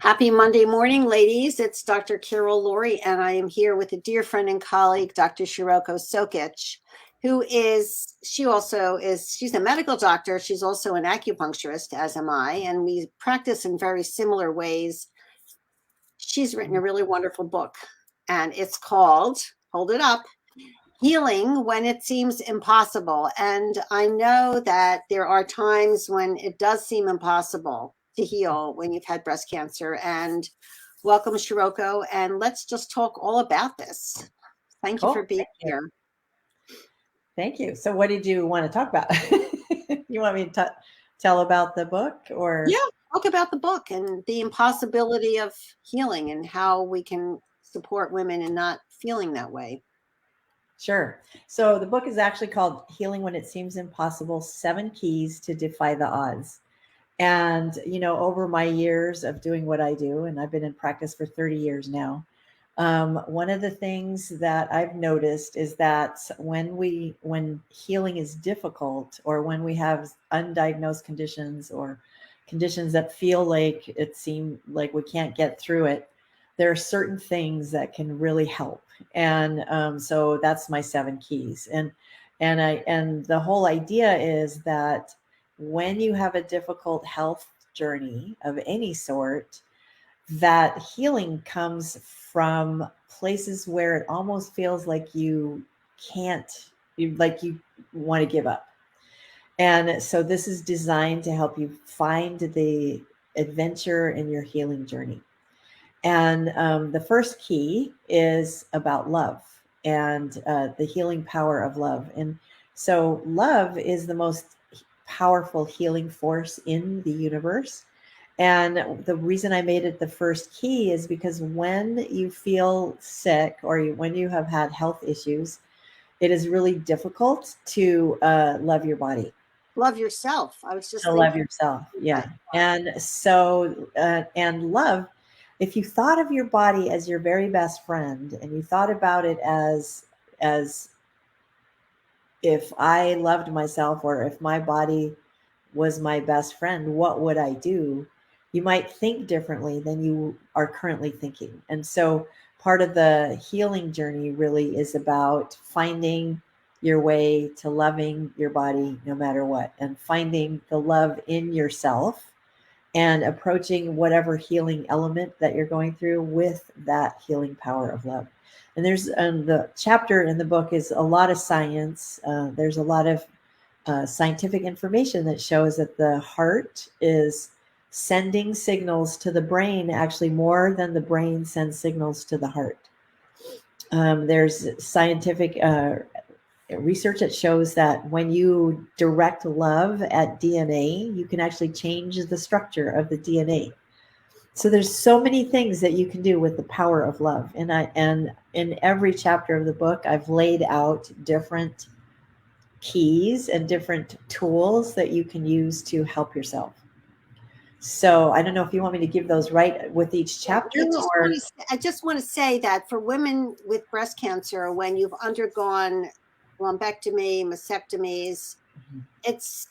Happy Monday morning, ladies. It's Dr. Carol Lourie, and I am here with a dear friend and colleague, Dr. Shiroko Sokitch, she's a medical doctor. She's also an acupuncturist, as am I, and we practice in very similar ways. She's written a really wonderful book, and it's called, hold it up, Healing When It Seems Impossible. And I know that there are times when it does seem impossible to heal when you've had breast cancer. And welcome, Shiroko. And let's just talk all about this. Thank you for being here. Thank you. So what did you want to talk about? You want me to tell about the book or? Yeah, talk about the book and the impossibility of healing and how we can support women in not feeling that way. Sure. So the book is actually called Healing When It Seems Impossible, 7 Keys to Defy the Odds. And, over my years of doing what I do, and I've been in practice for 30 years now, one of the things that I've noticed is that when healing is difficult, or when we have undiagnosed conditions or conditions that feel like it seems like we can't get through it, there are certain things that can really help. And so that's my 7 keys. And the whole idea is that when you have a difficult health journey of any sort, that healing comes from places where it almost feels like you want to give up. And so this is designed to help you find the adventure in your healing journey. And the first key is about love and the healing power of love. And so love is the most powerful healing force in the universe. And the reason I made it the first key is because when you feel sick, or when you have had health issues, it is really difficult to love your body. Love yourself. I was just to love yourself. Yeah. And so, and love, if you thought of your body as your very best friend, and you thought about it as if I loved myself, or if my body was my best friend, what would I do? You might think differently than you are currently thinking. And so part of the healing journey really is about finding your way to loving your body no matter what, and finding the love in yourself, and approaching whatever healing element that you're going through with that healing power of love. And there's the chapter in the book is a lot of science. There's a lot of scientific information that shows that the heart is sending signals to the brain, actually more than the brain sends signals to the heart. There's scientific research that shows that when you direct love at DNA, you can actually change the structure of the DNA. So there's so many things that you can do with the power of love. And in every chapter of the book, I've laid out different keys and different tools that you can use to help yourself. So I don't know if you want me to give those right with each chapter. I just want to say that for women with breast cancer, when you've undergone lumpectomy, mastectomies, it's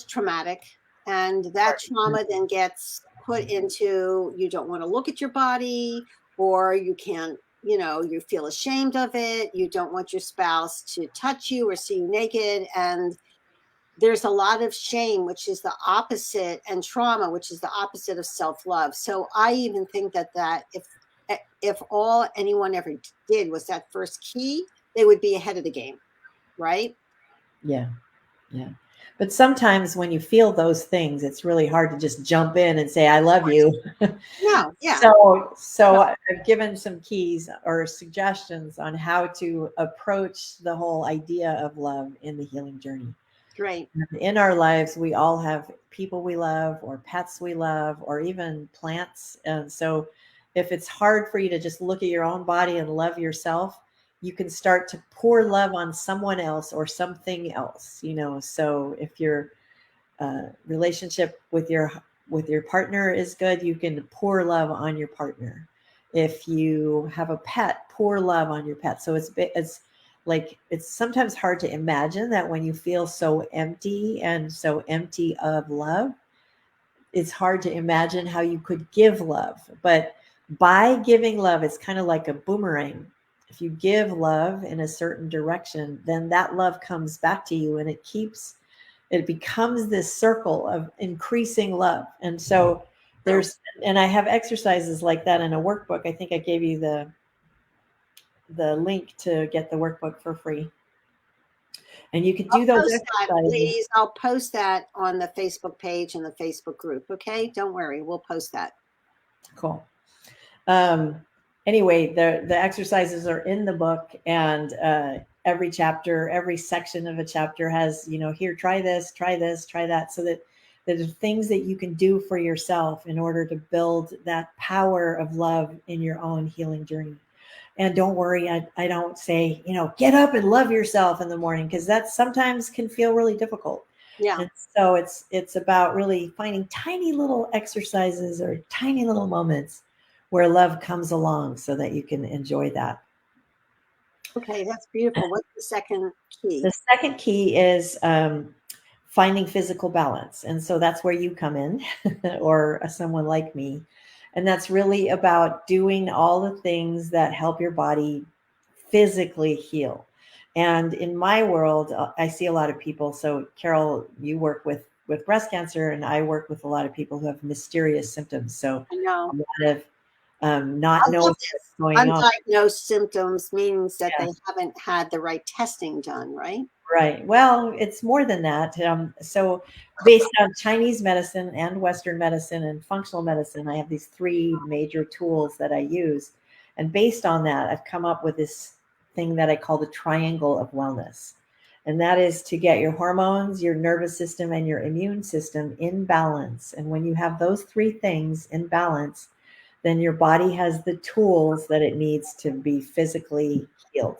traumatic. And that trauma then gets put into, you don't want to look at your body, or you can't, you feel ashamed of it. You don't want your spouse to touch you or see you naked. And there's a lot of shame, which is the opposite, and trauma, which is the opposite of self-love. So I even think that if all anyone ever did was that first key, they would be ahead of the game, right? Yeah. But sometimes when you feel those things, it's really hard to just jump in and say, I love you. No, yeah. So I've given some keys or suggestions on how to approach the whole idea of love in the healing journey. Great. In our lives, we all have people we love, or pets we love, or even plants. And so if it's hard for you to just look at your own body and love yourself, you can start to pour love on someone else or something else, So if your relationship with your partner is good, you can pour love on your partner. If you have a pet, pour love on your pet. So it's like, it's sometimes hard to imagine that when you feel so empty and so empty of love, it's hard to imagine how you could give love. But by giving love, it's kind of like a boomerang. If you give love in a certain direction, then that love comes back to you, and it becomes this circle of increasing love. And so and I have exercises like that in a workbook. I think I gave you the link to get the workbook for free. And you could do those exercises. Please. I'll post that on the Facebook page and the Facebook group. Okay. Don't worry. We'll post that. Cool. Anyway, the exercises are in the book, and every chapter, every section of a chapter has, here, try this, try that, so that there's things that you can do for yourself in order to build that power of love in your own healing journey. And don't worry, I don't say, get up and love yourself in the morning, because that sometimes can feel really difficult. Yeah. And so it's about really finding tiny little exercises or tiny little moments where love comes along so that you can enjoy that. Okay, that's beautiful. What's the second key? The second key is finding physical balance. And so that's where you come in, or someone like me. And that's really about doing all the things that help your body physically heal. And in my world, I see a lot of people. So Carol, you work with breast cancer, and I work with a lot of people who have mysterious symptoms. So I know. a lot of not knowing what's going on. Undiagnosed symptoms means that they haven't had the right testing done, right? Right. Well, it's more than that. So based on Chinese medicine and Western medicine and functional medicine, I have these 3 major tools that I use. And based on that, I've come up with this thing that I call the triangle of wellness. And that is to get your hormones, your nervous system, and your immune system in balance. And when you have those 3 things in balance, then your body has the tools that it needs to be physically healed.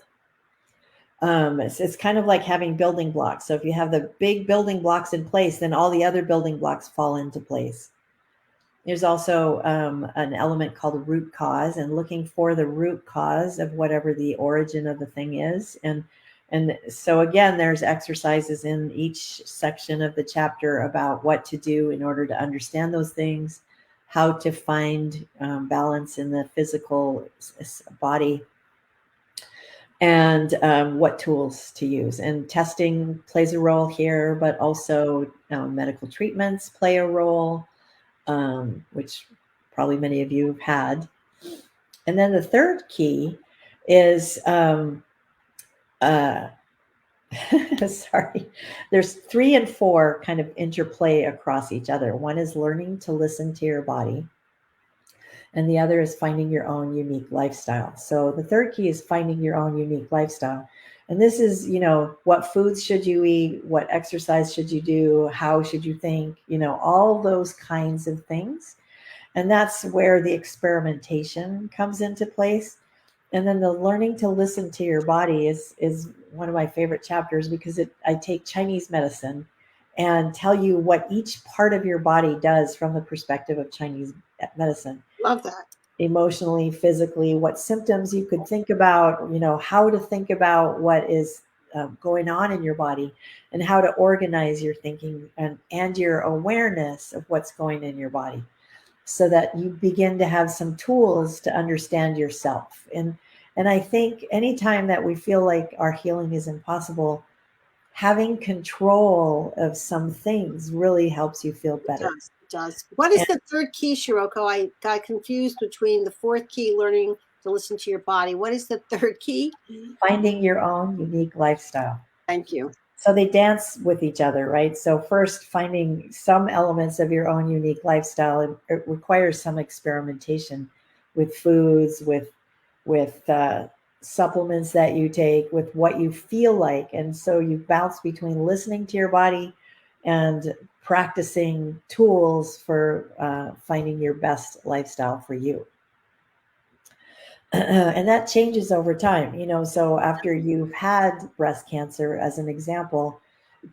It's kind of like having building blocks. So if you have the big building blocks in place, then all the other building blocks fall into place. There's also an element called a root cause, and looking for the root cause of whatever the origin of the thing is. And so again, there's exercises in each section of the chapter about what to do in order to understand those things, how to find balance in the physical body, and what tools to use. And testing plays a role here, but also medical treatments play a role, which probably many of you have had. And then the third key is, sorry, there's 3 and 4 kind of interplay across each other. One is learning to listen to your body, and the other is finding your own unique lifestyle. So the third key is finding your own unique lifestyle. And this is, what foods should you eat? What exercise should you do? How should you think? All those kinds of things. And that's where the experimentation comes into place. And then the learning to listen to your body is one of my favorite chapters, because I take Chinese medicine and tell you what each part of your body does from the perspective of Chinese medicine. Love that. Emotionally, physically, what symptoms you could think about, how to think about what is going on in your body, and how to organize your thinking and your awareness of what's going in your body, so that you begin to have some tools to understand yourself. And I think anytime that we feel like our healing is impossible, having control of some things really helps you feel better. It does. What is the third key, Shiroko? I got confused between the fourth key, learning to listen to your body. What is the third key? Finding your own unique lifestyle. Thank you. So they dance with each other, right? So first, finding some elements of your own unique lifestyle, it requires some experimentation with foods, with supplements that you take, with what you feel like. And so you bounce between listening to your body and practicing tools for finding your best lifestyle for you. And that changes over time, so after you've had breast cancer, as an example,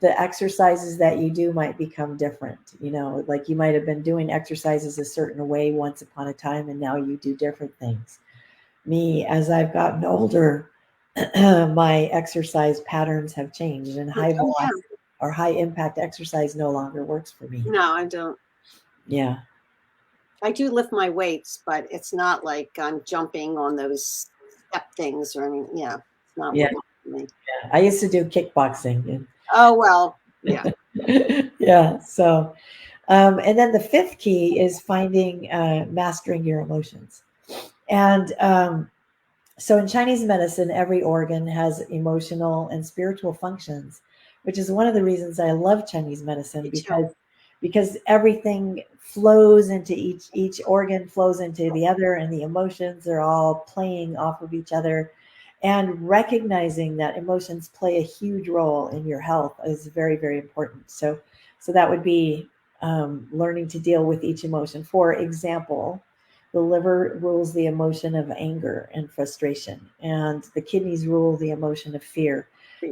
the exercises that you do might become different. Like you might have been doing exercises a certain way once upon a time, and now you do different things. Me, as I've gotten older, my exercise patterns have changed, and high velocity or high impact exercise no longer works for me. No, I don't. Yeah. I do lift my weights, but it's not like I'm jumping on those step things or anything. Yeah, it's not Yeah. working for me. I used to do kickboxing. Oh, well, yeah. Yeah. So, and then the fifth key is finding, mastering your emotions. And so in Chinese medicine, every organ has emotional and spiritual functions, which is one of the reasons I love Chinese medicine, Me too. because everything flows into each organ flows into the other, and the emotions are all playing off of each other. And recognizing that emotions play a huge role in your health is very, very important. So that would be, learning to deal with each emotion. For example, the liver rules the emotion of anger and frustration, and the kidneys rule the emotion of fear.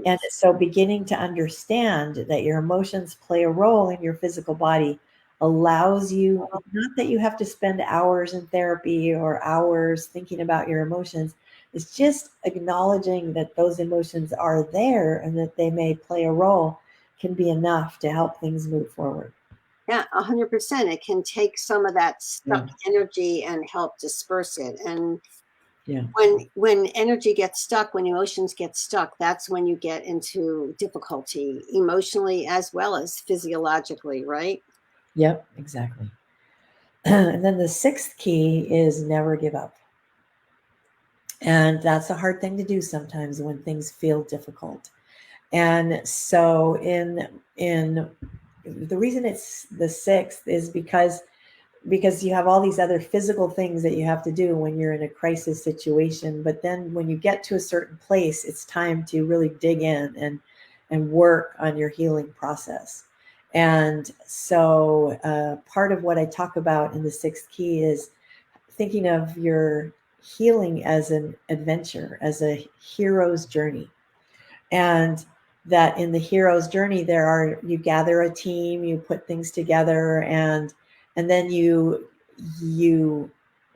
And so, beginning to understand that your emotions play a role in your physical body allows you, not that you have to spend hours in therapy or hours thinking about your emotions. It's just acknowledging that those emotions are there and that they may play a role can be enough to help things move forward. Yeah, 100%. It can take some of that stuck Yeah. energy and help disperse it. And Yeah. when energy gets stuck, when emotions get stuck, that's when you get into difficulty emotionally as well as physiologically, right? Yep. Exactly. And then the sixth key is never give up. And that's a hard thing to do sometimes when things feel difficult. And so in the reason it's the sixth is because you have all these other physical things that you have to do when you're in a crisis situation. But then when you get to a certain place, it's time to really dig in and work on your healing process. And so, part of what I talk about in the sixth key is thinking of your healing as an adventure, as a hero's journey. And that in the hero's journey, you gather a team, you put things together, and then you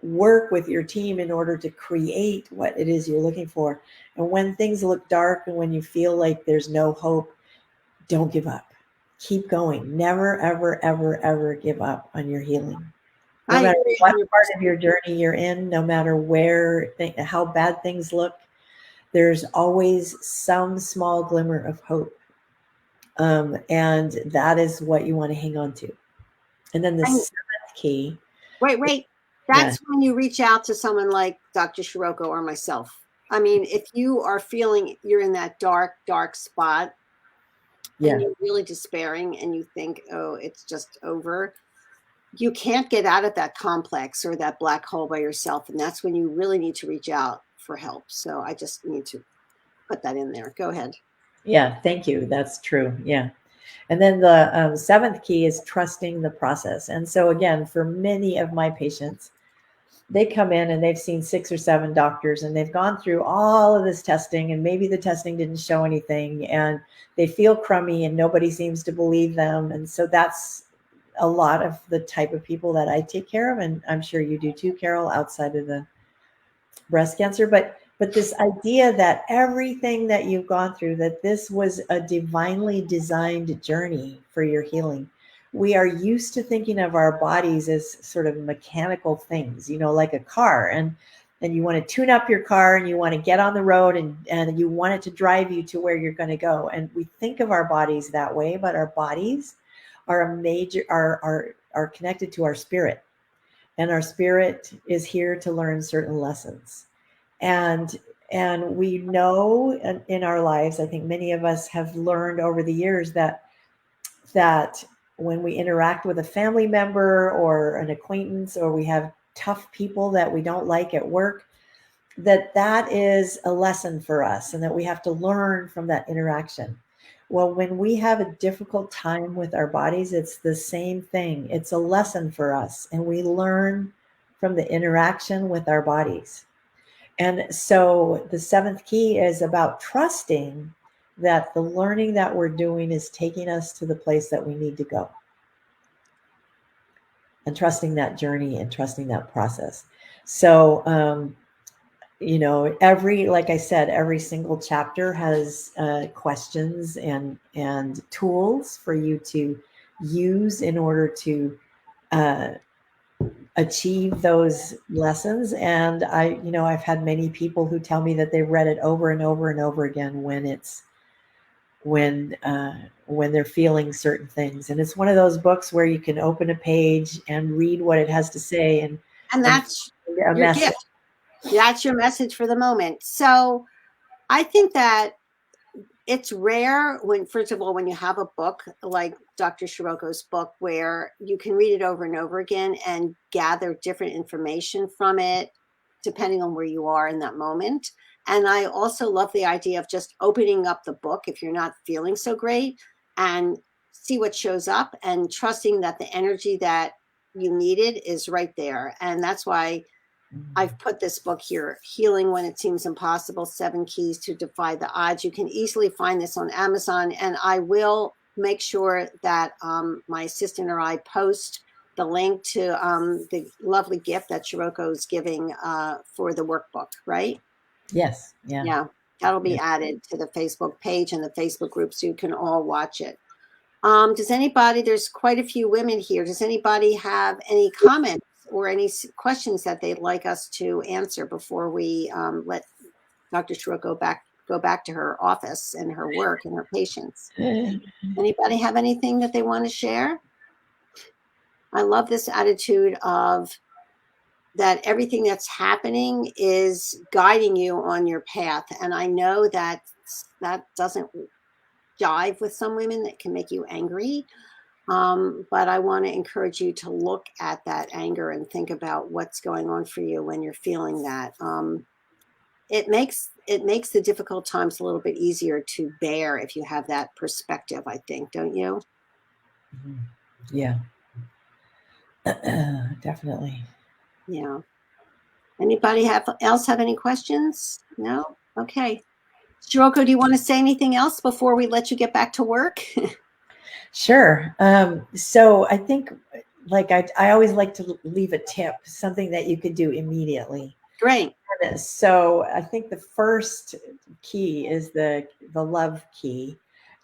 work with your team in order to create what it is you're looking for. And when things look dark and when you feel like there's no hope, don't give up. Keep going. Never, ever, ever, ever give up on your healing. No I matter agree what part 100%. of your journey you're in, no matter how bad things look, there's always some small glimmer of hope. And that is what you want to hang on to. And then the And seventh key, wait. yeah, That's when you reach out to someone like Dr. Shiroko or myself. I mean, if you are feeling you're in that dark spot and yeah, you're really despairing and you think, oh, it's just over, you can't get out of that complex or that black hole by yourself. And that's when you really need to reach out for help. So I just need to put that in there. Go ahead. yeah, thank you. That's true. Yeah. And then the seventh key is trusting the process. And so, again, for many of my patients, they come in and they've seen 6 or 7 doctors and they've gone through all of this testing, and maybe the testing didn't show anything, and they feel crummy and nobody seems to believe them. And so that's a lot of the type of people that I take care of. And I'm sure you do too, Carol, outside of the breast cancer. But this idea that everything that you've gone through, that this was a divinely designed journey for your healing. We are used to thinking of our bodies as sort of mechanical things, like a car. And you want to tune up your car and you want to get on the road, and you want it to drive you to where you're going to go. And we think of our bodies that way, but our bodies are connected to our spirit. And our spirit is here to learn certain lessons. And we know in our lives, I think many of us have learned over the years that when we interact with a family member or an acquaintance, or we have tough people that we don't like at work, that is a lesson for us, and that we have to learn from that interaction. Well, when we have a difficult time with our bodies, it's the same thing. It's a lesson for us, and we learn from the interaction with our bodies. And so the seventh key is about trusting that the learning that we're doing is taking us to the place that we need to go, and trusting that journey and trusting that process. So, like I said, every single chapter has questions and tools for you to use in order to achieve those lessons. And I've had many people who tell me that they've read it over and over and over again when they're feeling certain things. And it's one of those books where you can open a page and read what it has to say, and that's a your message. gift. That's your message for the moment. So I think that it's rare when, first of all, when you have a book like Dr. Shiroko's book, where you can read it over and over again and gather different information from it, depending on where you are in that moment. And I also love the idea of just opening up the book if you're not feeling so great and see what shows up, and trusting that the energy that you needed is right there. And that's why I've put this book here, Healing When It Seems Impossible, 7 Keys to Defy the Odds. You can easily find this on Amazon, and I will make sure that my assistant or I post the link to the lovely gift that Shiroko is giving for the workbook, right? Yes. Yeah. Yeah, that'll be Yeah. added to the Facebook page and the Facebook group so you can all watch it. There's quite a few women here. Does anybody have any comments or any questions that they'd like us to answer before we let Dr. Shiroko go back to her office and her work and her patients? Anybody have anything that they want to share? I love this attitude of that everything that's happening is guiding you on your path. And I know that that doesn't jive with some women. That can make you angry. But I want to encourage you to look at that anger and think about what's going on for you when you're feeling that. It makes the difficult times a little bit easier to bear if you have that perspective, I think, don't you? Yeah. Definitely. Yeah. Anybody else have any questions? No? Okay. Shiroko, do you want to say anything else before we let you get back to work? Sure. So I think, like, I always like to leave a tip, something that you could do immediately. Great. So I think the first key is the love key.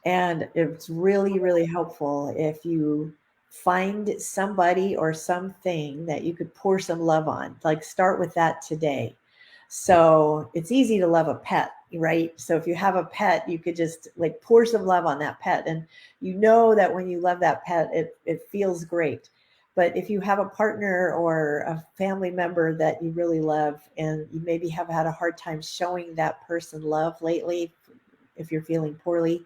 And it's really, really helpful if you find somebody or something that you could pour some love on. Like, start with that today. So it's easy to love a pet, right? So if you have a pet, you could just like pour some love on that pet. And you know that when you love that pet, it feels great. But if you have a partner or a family member that you really love, and you maybe have had a hard time showing that person love lately, if you're feeling poorly,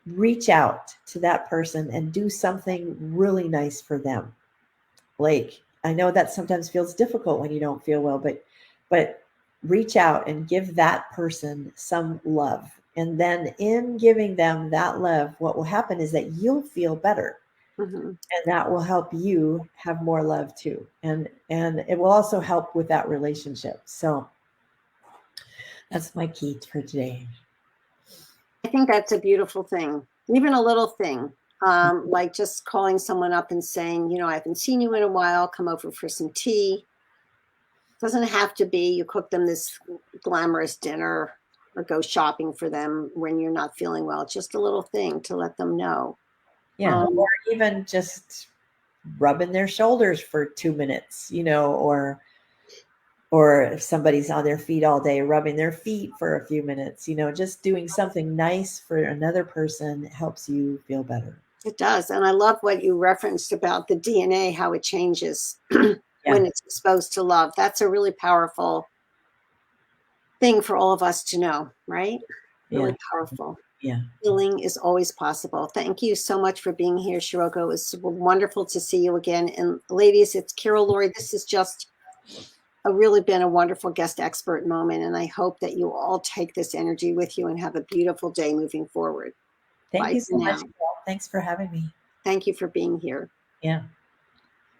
reach out to that person and do something really nice for them. Like, I know that sometimes feels difficult when you don't feel well, but reach out and give that person some love. And then in giving them that love, what will happen is that you'll feel better. Mm-hmm. And that will help you have more love too. And it will also help with that relationship. So that's my key for today. I think that's a beautiful thing. Even a little thing, like just calling someone up and saying, I haven't seen you in a while, come over for some tea. Doesn't have to be you cook them this glamorous dinner or go shopping for them when you're not feeling well. It's just a little thing to let them know. Yeah. Or even just rubbing their shoulders for 2 minutes, or if somebody's on their feet all day, rubbing their feet for a few minutes, just doing something nice for another person helps you feel better. It does. And I love what you referenced about the DNA, how it changes when it's exposed to love. That's a really powerful thing for all of us to know, right? Really powerful. Yeah. Healing is always possible. Thank you so much for being here, Shiroko. It was wonderful to see you again. And ladies, it's Carol Lourie. This has just really been a wonderful guest expert moment. And I hope that you all take this energy with you and have a beautiful day moving forward. Thank Bye you so for much, now. Carol. Thanks for having me. Thank you for being here. Yeah.